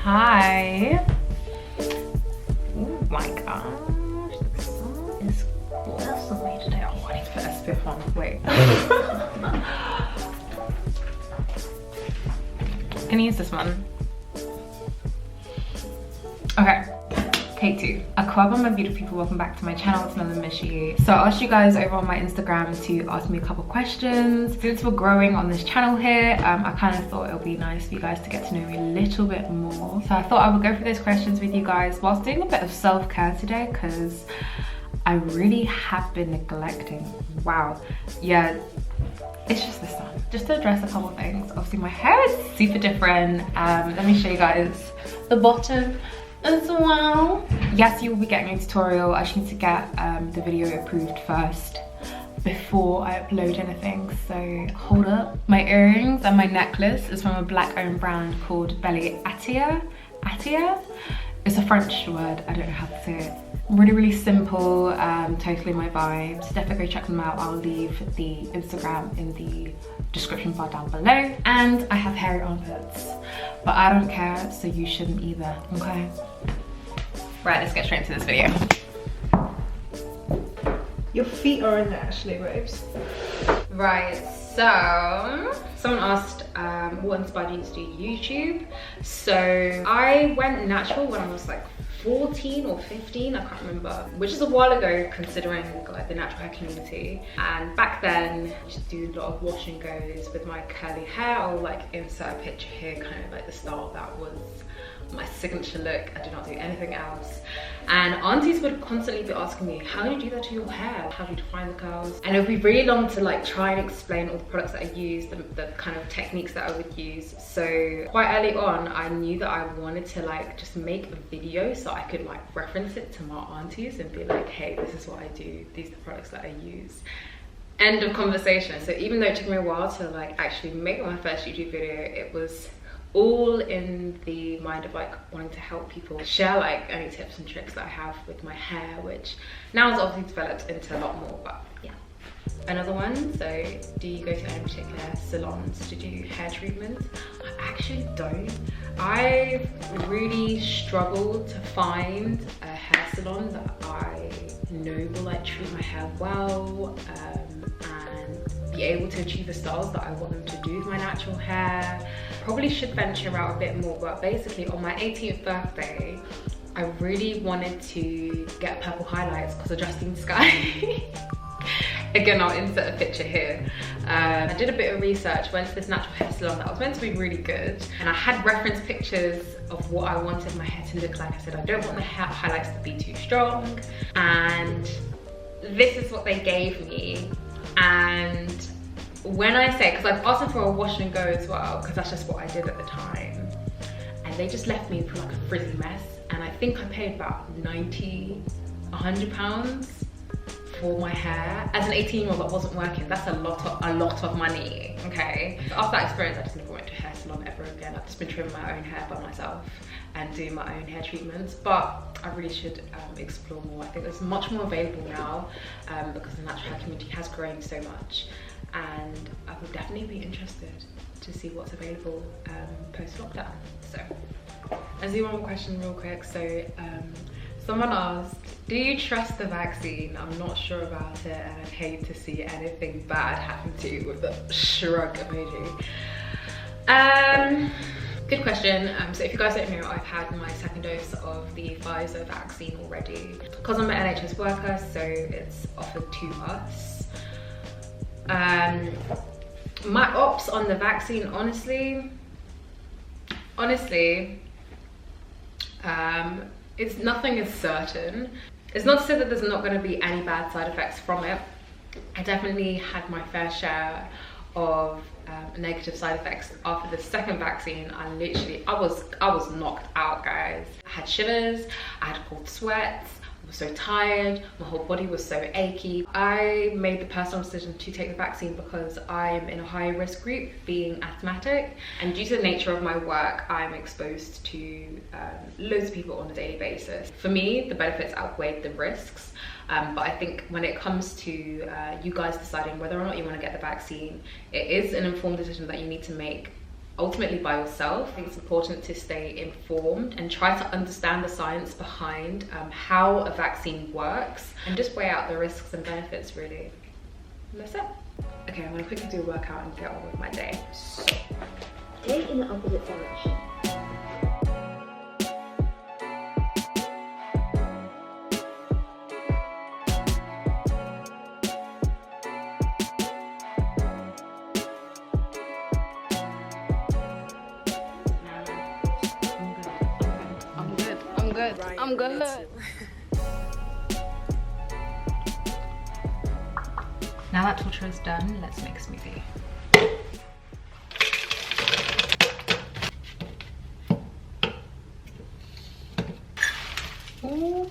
Hi. Oh my gosh, the sun is gorgeous on me today. Oh, I need to put a spiff on. Wait. Can you use this one? Okay. Take two. A club on my beautiful people, welcome back to my channel. It's another Mishy. So I asked you guys over on my Instagram to ask me a couple questions. Since we're growing on this channel here, I kind of thought it would be nice for you guys to get to know me a little bit more. So I thought I would go through those questions with you guys whilst doing a bit of self-care today, because I really have been neglecting. Wow. Yeah, it's just the sun. Just to address a couple of things. Obviously my hair is super different. Let me show you guys the bottom as well. Yes, you will be getting a tutorial. I just need to get the video approved first before I upload anything. So hold up. My earrings and my necklace is from a black owned brand called Atelier. It's a French word, I don't know how to say it. Really simple, totally my vibes. Definitely go check them out. I'll leave the Instagram in the description bar down below. And I have hairy armpits, but I don't care, so you shouldn't either, okay? Right, let's get straight into this video. Your feet are in there actually, babes. Right, so someone asked what inspired you to do YouTube. So I went natural when I was like 14 or 15, I can't remember, which is a while ago considering like the natural hair community. And back then I used to do a lot of wash and goes with my curly hair. I'll like insert a picture here, kind of like the style that was my signature look. I do not do anything else. And aunties would constantly be asking me, how do you do that to your hair? How do you define the curls? And it would be really long to like try and explain all the products that I use, the kind of techniques that I would use. So quite early on, I knew that I wanted to like just make a video so I could like reference it to my aunties and be like, hey, this is what I do. These are the products that I use. End of conversation. So even though it took me a while to like actually make my first YouTube video, it was all in the mind of like wanting to help people, share like any tips and tricks that I have with my hair, which now has obviously developed into a lot more. But yeah. Another one, so do you go to any particular salons to do hair treatments? I actually don't. I really struggled to find a hair salon that I know will like treat my hair well and be able to achieve the styles that I want them to do with my natural hair. Probably should venture out a bit more, but basically on my 18th birthday, I really wanted to get purple highlights because of Justine Skye. Again, I'll insert a picture here. I did a bit of research, went to this natural hair salon that was meant to be really good, and I had reference pictures of what I wanted my hair to look like. I said, I don't want the hair highlights to be too strong, and this is what they gave me. And when I say, because I've asked them for a wash and go as well, because that's just what I did at the time, and they just left me with like a frizzy mess, and I think I paid about 90, 100 pounds for my hair. As an 18-year-old that wasn't working, that's a lot of money, okay? After that experience, I just never went to a hair salon ever again. I've just been trimming my own hair by myself and doing my own hair treatments, but I really should explore more. I think there's much more available now because the natural hair community has grown so much, and I would definitely be interested to see what's available post-lockdown. So let's do one more question real quick. So someone asked, do you trust the vaccine? I'm not sure about it and I'd hate to see anything bad happen to you, with the shrug emoji. Good question. So if you guys don't know, I've had my second dose of the Pfizer vaccine already. Because I'm an NHS worker, so it's offered to us. My ops on the vaccine, honestly, it's nothing is certain. It's not to say that there's not going to be any bad side effects from it. I definitely had my fair share of negative side effects after the second vaccine. I was knocked out, guys. I had shivers, I had cold sweats, I was so tired, my whole body was so achy. I made the personal decision to take the vaccine because I am in a high risk group, being asthmatic, and due to the nature of my work, I'm exposed to loads of people on a daily basis. For me, the benefits outweighed the risks. But I think when it comes to you guys deciding whether or not you want to get the vaccine, it is an informed decision that you need to make ultimately by yourself. I think it's important to stay informed and try to understand the science behind how a vaccine works, and just weigh out the risks and benefits, really. And that's it. Okay, I'm gonna quickly do a workout and get on with my day. So, Take in the opposite direction. I'm good. Now that torture is done, let's make a smoothie. Ooh.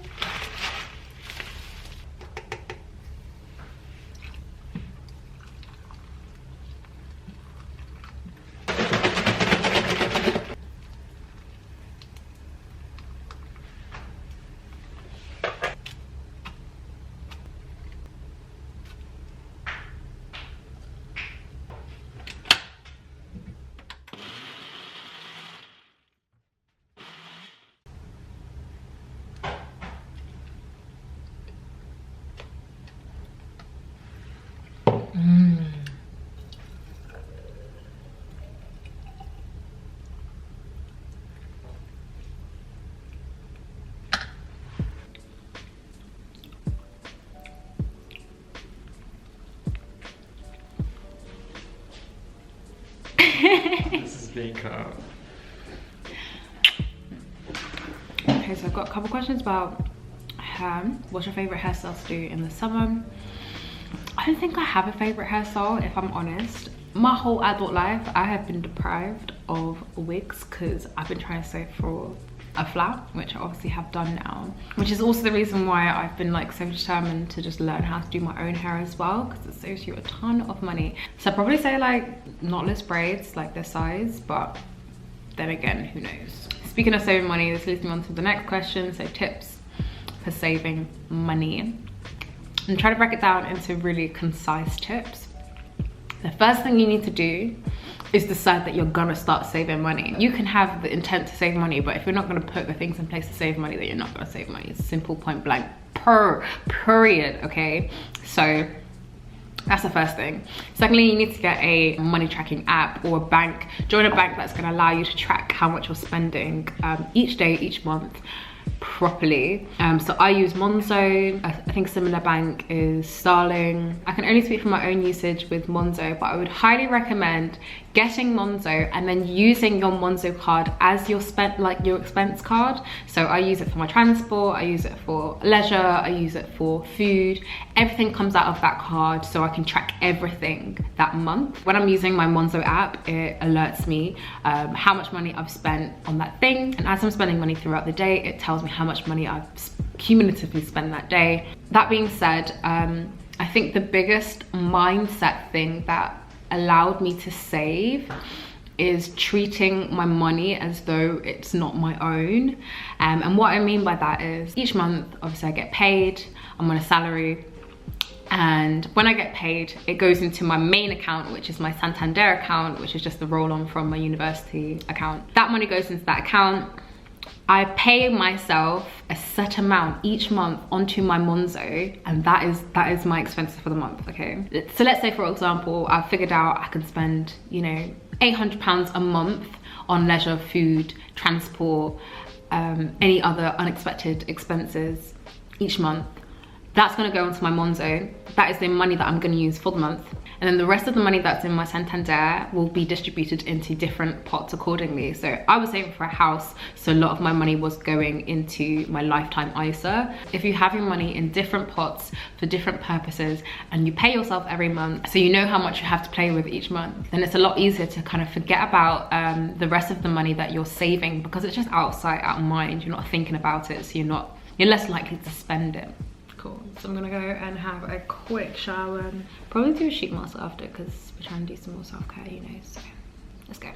This is being cut out. Okay, so I've got a couple questions about hair. What's your favorite hairstyle to do in the summer? I don't think I have a favorite hairstyle, if I'm honest. My whole adult life, I have been deprived of wigs because I've been trying to save for a flat, which I obviously have done now, which is also the reason why I've been like so determined to just learn how to do my own hair as well, because it saves you a ton of money. So I'd probably say like knotless braids, like this size, but then again, who knows. Speaking of saving money, this leads me on to the next question. So tips for saving money, and try to break it down into really concise tips. The first thing you need to do is decide that you're gonna start saving money. You can have the intent to save money, but if you're not gonna put the things in place to save money, then you're not gonna save money. It's simple, point blank, period, okay? So that's the first thing. Secondly, you need to get a money tracking app or a bank. Join a bank that's gonna allow you to track how much you're spending each day, each month, properly. So I use Monzo. I think similar bank is Salons. I can only speak from my own usage with Monzo, but I would highly recommend getting Monzo and then using your Monzo card as your your expense card. So I use it for my transport, I use it for leisure, I use it for food. Everything comes out of that card, so I can track everything that month. When I'm using my Monzo app, it alerts me how much money I've spent on that thing, and as I'm spending money throughout the day, it tells me how much money I've cumulatively spent that day. That being said, I think the biggest mindset thing that allowed me to save is treating my money as though it's not my own. And what I mean by that is each month, obviously I get paid, I'm on a salary, and when I get paid, it goes into my main account, which is my Santander account, which is just the roll on from my university account. That money goes into that account. I pay myself a set amount each month onto my Monzo, and that is my expenses for the month, okay? So let's say, for example, I've figured out I can spend, you know, £800 a month on leisure, food, transport, any other unexpected expenses each month. That's gonna go into my Monzo. That is the money that I'm gonna use for the month. And then the rest of the money that's in my Santander will be distributed into different pots accordingly. So I was saving for a house, so a lot of my money was going into my lifetime ISA. If you have your money in different pots for different purposes and you pay yourself every month, so you know how much you have to play with each month, then it's a lot easier to kind of forget about the rest of the money that you're saving, because it's just out of sight, out of mind. You're not thinking about it, so you're less likely to spend it. Cool. So I'm gonna go and have a quick shower and probably do a sheet mask after, because we're trying to do some more self-care, you know, so let's go.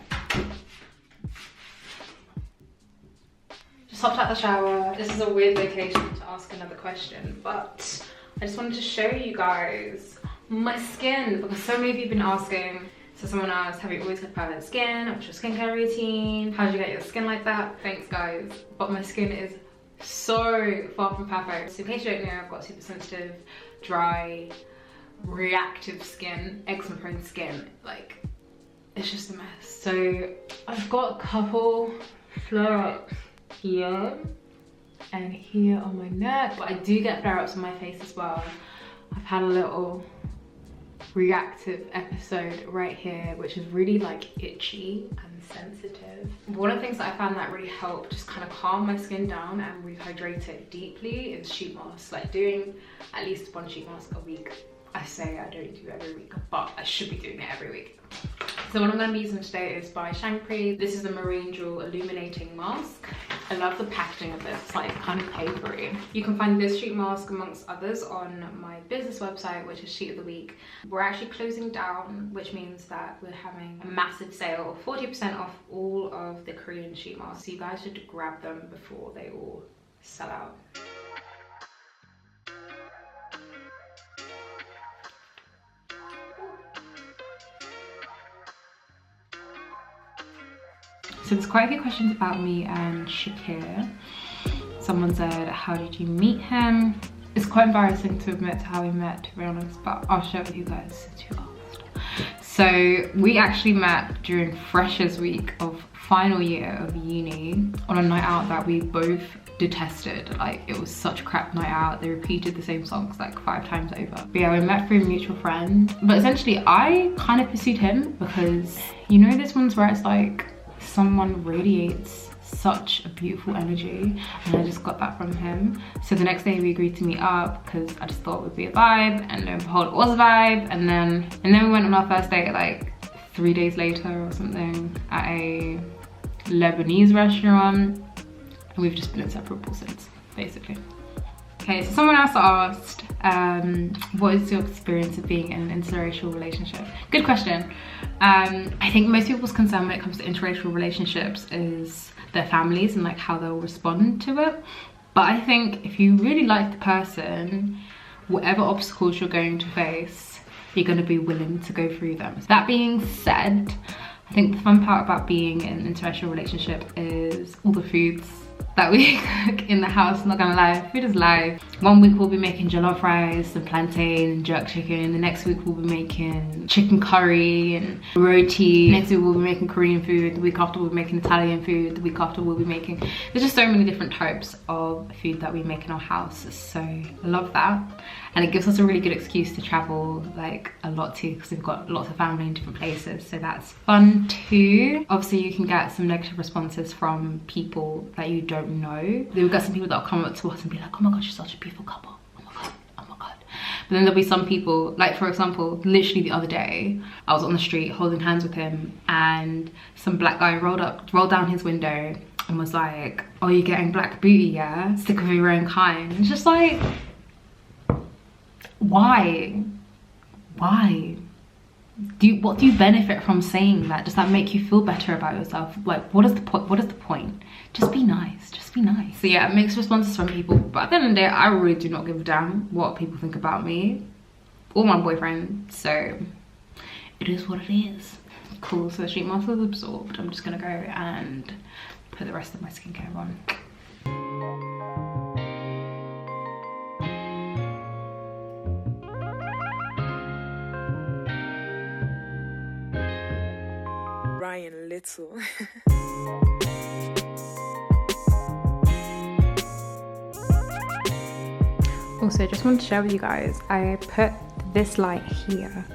Just hopped out the shower. This is a weird location to ask another question, but I just wanted to show you guys my skin, because so many of you have been asking, So someone asked, have you always had perfect skin? What's your skincare routine? How did you get your skin like that? Thanks guys, but my skin is so far from perfect. So in case you don't know, I've got super sensitive, dry, reactive skin, eczema prone skin. Like, it's just a mess. So I've got a couple flare-ups here and here on my neck, but I do get flare-ups on my face as well. I've had a little reactive episode right here, which is really like itchy and sensitive. One of the things that I found that really helped just kind of calm my skin down and rehydrate it deeply is sheet masks. Like doing at least one sheet mask a week. I say I don't do every week, but I should be doing it every week. So what I'm going to be using today is by Shankri. This is the Marine Jewel Illuminating Mask. I love the packaging of this, it's like kind of papery. You can find this sheet mask amongst others on my business website, which is Sheet of the Week. We're actually closing down, which means that we're having a massive sale of 40% off all of the Korean sheet masks. So you guys should grab them before they all sell out. So there's quite a few questions about me and Shakir. Someone said, how did you meet him? It's quite embarrassing to admit to how we met, to be honest, but I'll share with you guys since you asked. So we actually met during Freshers Week of final year of uni on a night out that we both detested. Like, it was such a crap night out. They repeated the same songs like 5 times over. But yeah, we met through a mutual friend. But essentially I kind of pursued him because, you know, this one's where it's like, someone radiates such a beautiful energy, and I just got that from him. So the next day we agreed to meet up because I just thought it would be a vibe, and lo and behold, it was a vibe. And then we went on our first date like 3 days later or something at a Lebanese restaurant, and we've just been inseparable since, basically. Okay, so someone else asked, what is your experience of being in an interracial relationship? Good question. I think most people's concern when it comes to interracial relationships is their families and like how they'll respond to it. But I think if you really like the person, whatever obstacles you're going to face, you're going to be willing to go through them. That being said, I think the fun part about being in an interracial relationship is all the foods that we cook in the house. Not gonna lie, food is life. One week we'll be making jollof rice and plantain and jerk chicken. The next week we'll be making chicken curry and roti. Next week we'll be making Korean food. The week after we'll be making Italian food. The week after we'll be making... There's just so many different types of food that we make in our house. So I love that. And it gives us a really good excuse to travel like a lot too, because we've got lots of family in different places. So that's fun too. Obviously you can get some negative responses from people that you don't know. We've got some people that'll come up to us and be like, oh my god, you're such a beautiful couple. Oh my god, oh my god. But then there'll be some people, like for example, literally the other day, I was on the street holding hands with him, and some black guy rolled down his window and was like, oh, you're getting black booty, yeah? Stick with your own kind. It's just like, why? What do you benefit from saying that? Does that make you feel better about yourself? Like, what is the point? Just be nice, just be nice. So yeah, mixed responses from people, but at the end of the day, I really do not give a damn what people think about me or my boyfriend, so it is what it is. Cool, so the sheet mask is absorbed. I'm just gonna go and put the rest of my skincare on. Ryan Little. Also, just wanted to share with you guys, I put this light here.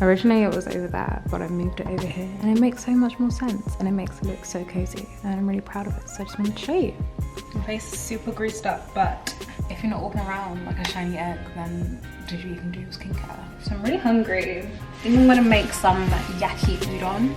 Originally it was over there, but I moved it over here, and it makes so much more sense, and it makes it look so cozy, and I'm really proud of it, so I just wanted to show you. My face is super greased up, but if you're not walking around like a shiny egg, then what you can do with skincare. So I'm really hungry. I think I'm gonna make some yaki udon.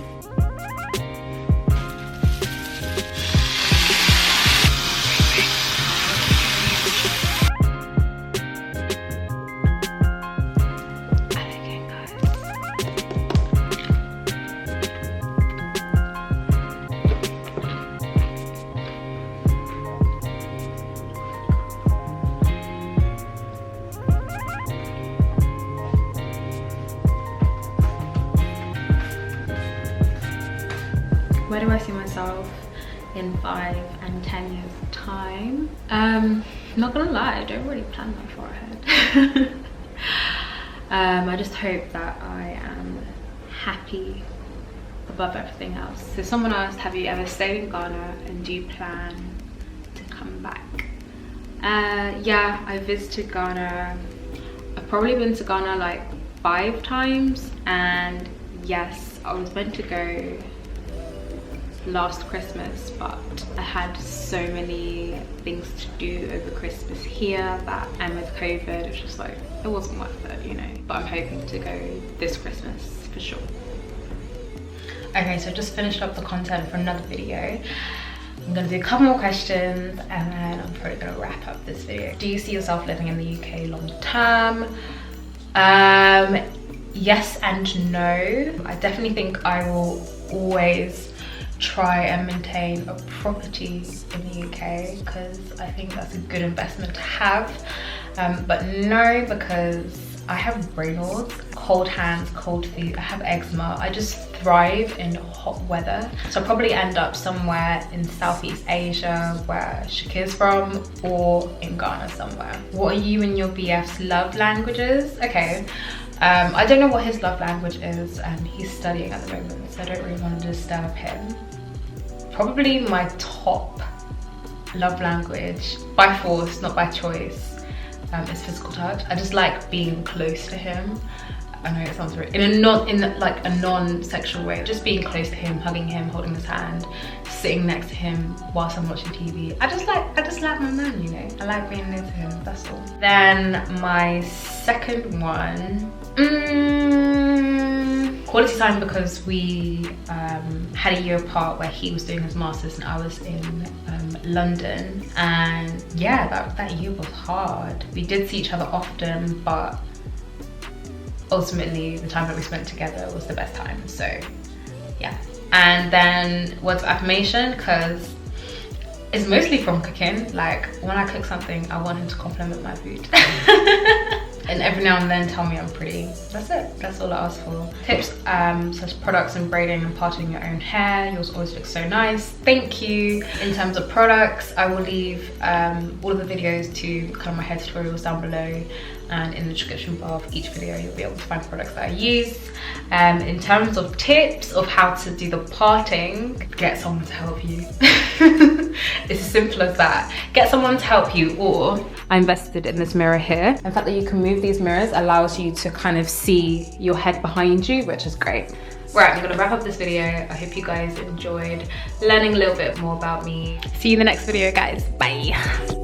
do I see myself in 5 and 10 years time? Not gonna lie, I don't really plan that far ahead. I just hope that I am happy above everything else. So someone asked, have you ever stayed in Ghana and do you plan to come back? Yeah, I visited Ghana. I've probably been to Ghana like 5 times, and yes, I was meant to go last Christmas, but I had so many things to do over Christmas here that, and with COVID, it's just like, it wasn't worth it, you know. But I'm hoping to go this Christmas for sure. Okay, so I just finished up the content for another video. I'm gonna do a couple more questions and then I'm probably gonna wrap up this video. Do you see yourself living in the UK long term? Yes and no. I definitely think I will always try and maintain a property in the UK because I think that's a good investment to have. But no, because I have Raynaud's, cold hands, cold feet, I have eczema. I just thrive in hot weather. So I'll probably end up somewhere in Southeast Asia where Shakir's from, or in Ghana somewhere. What are you and your BF's love languages? Okay, I don't know what his love language is and he's studying at the moment, so I don't really want to disturb him. Probably my top love language, by force, not by choice, is physical touch. I just like being close to him. I know it sounds weird, in a non-sexual way. Just being close to him, hugging him, holding his hand, sitting next to him whilst I'm watching TV. I just like my man, you know. I like being near to him, that's all. Then my second one, quality time, because we had a year apart where he was doing his masters and I was in London, and yeah, that year was hard. We did see each other often, but ultimately the time that we spent together was the best time. So yeah. And then words of affirmation, because it's mostly from cooking. Like when I cook something, I want him to compliment my food. And every now and then tell me I'm pretty. That's it, that's all I ask for. Tips such as products and braiding and parting your own hair. Yours always looks so nice, thank you. In terms of products, I will leave all of the videos to kind of my hair tutorials down below, and in the description bar of each video you'll be able to find products that I use. In terms of tips of how to do the parting, get someone to help you. It's as simple as that. Get someone to help you, or I invested in this mirror here. The fact that you can move these mirrors allows you to kind of see your head behind you, which is great. Right, I'm gonna wrap up this video. I hope you guys enjoyed learning a little bit more about me. See you in the next video, guys. Bye.